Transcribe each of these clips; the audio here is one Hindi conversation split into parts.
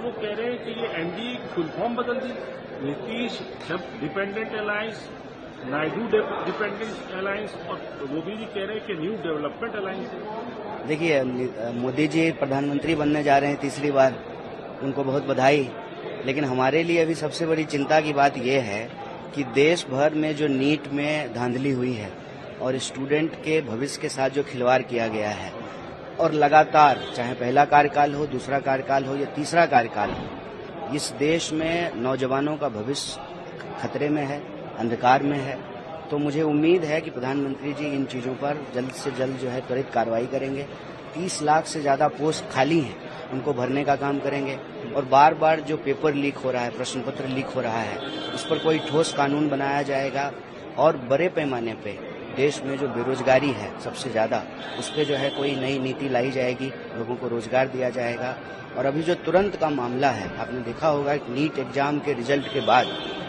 लोग कह रहे हैं कि ये एनडीए फुल फॉर्म बदल दी। Nitish dependent alliance, Naidu dependent alliance, और मोदी जी कह रहे हैं कि न्यू डेवलपमेंट अलायंस है। देखिए, मोदी जी प्रधानमंत्री बनने जा रहे हैं तीसरी बार, उनको बहुत बधाई। लेकिन हमारे लिए अभी सबसे बड़ी चिंता की बात यह है कि देश भर में जो नीट में धांधली हुई है और स्टूडेंट के भविष्य के साथ जो खिलवाड़ किया गया है, और लगातार चाहे पहला कार्यकाल हो, दूसरा कार्यकाल हो या तीसरा कार्यकाल हो, इस देश में नौजवानों का भविष्य खतरे में है, अंधकार में है। तो मुझे उम्मीद है कि प्रधानमंत्री जी इन चीज़ों पर जल्द से जल्द जो है त्वरित कार्रवाई करेंगे। 30 लाख से ज़्यादा पोस्ट खाली हैं, उनको भरने का काम करेंगे। और बार बार जो पेपर लीक हो रहा है, प्रश्न पत्र लीक हो रहा है, उस पर कोई ठोस कानून बनाया जाएगा। और बड़े पैमाने पे देश में जो बेरोजगारी है सबसे ज़्यादा, उस पर जो है कोई नई नीति लाई जाएगी, लोगों को रोजगार दिया जाएगा। और अभी जो तुरंत का मामला है, आपने देखा होगा कि नीट एग्जाम के रिजल्ट के बाद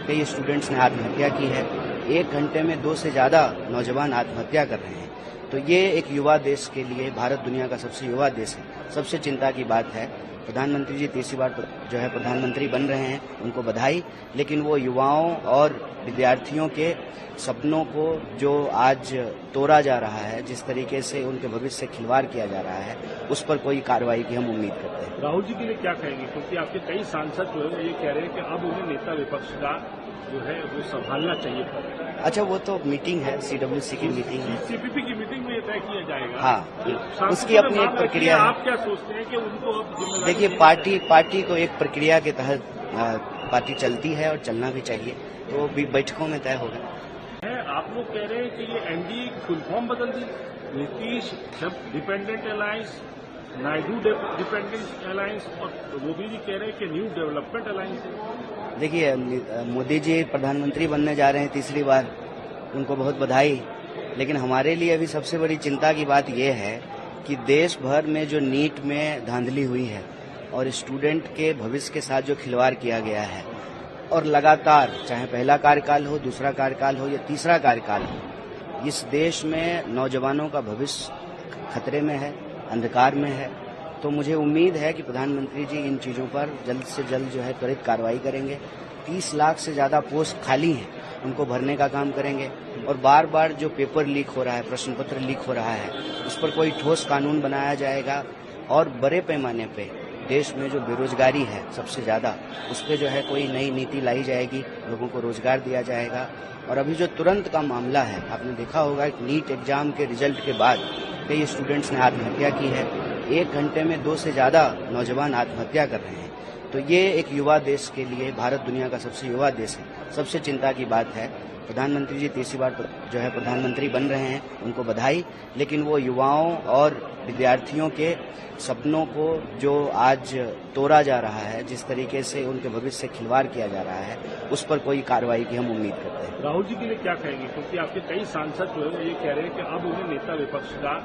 कई स्टूडेंट्स ने आत्महत्या की है। 1 घंटे में 2 से ज़्यादा नौजवान आत्महत्या कर रहे हैं। तो ये एक युवा देश के लिए, भारत दुनिया का सबसे युवा देश है, सबसे चिंता की बात है। प्रधानमंत्री जी तीसरी बार जो है प्रधानमंत्री बन रहे हैं, उनको बधाई। लेकिन वो युवाओं और विद्यार्थियों के सपनों को जो आज तोड़ा जा रहा है, जिस तरीके से उनके भविष्य से खिलवाड़ किया जा रहा है, उस पर कोई कार्रवाई की हम उम्मीद करते हैं। राहुल जी के लिए क्या कहेंगे, क्योंकि आपके कई सांसद जो है ये कह रहे हैं कि अब उन्हें नेता विपक्ष का जो है वो संभालना चाहिए था। अच्छा, वो तो मीटिंग है, सीडब्ल्यूसी की मीटिंग है, सीपीपी की मीटिंग में ये तय किया जाएगा। हाँ, उसकी अपनी एक प्रक्रिया है। आप क्या सोचते हैं कि उनको अब देखिए, पार्टी को एक प्रक्रिया के तहत पार्टी चलती है और चलना भी चाहिए, तो भी बैठकों में तय होगा। आप लोग कह रहे हैं कि ये एनडीए फुल फॉर्म बदल दी। Nitish dependent alliance, Naidu dependent alliance, और मोदी जी कह रहे हैं कि न्यू डेवलपमेंट अलायंस है। देखिए, मोदी जी प्रधानमंत्री बनने जा रहे हैं तीसरी बार, उनको बहुत बधाई। लेकिन हमारे लिए अभी सबसे बड़ी चिंता की बात यह है कि देश भर में जो नीट में धांधली हुई है और स्टूडेंट के भविष्य के साथ जो खिलवाड़ किया गया है, और लगातार चाहे पहला कार्यकाल हो, दूसरा कार्यकाल हो या तीसरा कार्यकाल हो, इस देश में नौजवानों का भविष्य खतरे में है, अंधकार में है। तो मुझे उम्मीद है कि प्रधानमंत्री जी इन चीज़ों पर जल्द से जल्द जो है त्वरित कार्रवाई करेंगे। 30 लाख से ज़्यादा पोस्ट खाली हैं, उनको भरने का काम करेंगे। और बार बार जो पेपर लीक हो रहा है, प्रश्न पत्र लीक हो रहा है, उस पर कोई ठोस कानून बनाया जाएगा। और बड़े पैमाने पे देश में जो बेरोजगारी है सबसे ज़्यादा, उस पर जो है कोई नई नीति लाई जाएगी, लोगों को रोजगार दिया जाएगा। और अभी जो तुरंत का मामला है, आपने देखा होगा कि नीट एग्जाम के रिजल्ट के बाद कई स्टूडेंट्स ने आत्महत्या की है। 1 घंटे में 2 से ज़्यादा नौजवान आत्महत्या कर रहे हैं। तो ये एक युवा देश के लिए, भारत दुनिया का सबसे युवा देश है, सबसे चिंता की बात है। प्रधानमंत्री जी तीसरी बार जो है प्रधानमंत्री बन रहे हैं, उनको बधाई। लेकिन वो युवाओं और विद्यार्थियों के सपनों को जो आज तोड़ा जा रहा है, जिस तरीके से उनके भविष्य से खिलवाड़ किया जा रहा है, उस पर कोई कार्रवाई की हम उम्मीद करते हैं। राहुल जी के लिए क्या कहेंगे, क्योंकि आपके कई सांसद जो है ये कह रहे हैं कि अब उन्हें नेता विपक्ष का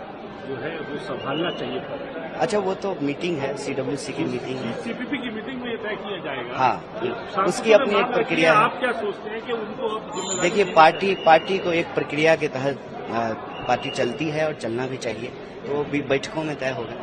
जो है वो संभालना चाहिए था। अच्छा, वो तो मीटिंग है, सीडब्ल्यूसी की मीटिंग है, सीपीपी की मीटिंग में ये तय किया जाएगा। हाँ, उसकी अपनी एक प्रक्रिया है। आप क्या सोचते हैं कि उनको अब देखिए, पार्टी को एक प्रक्रिया के तहत पार्टी चलती है और चलना भी चाहिए, तो भी बैठकों में तय होगा।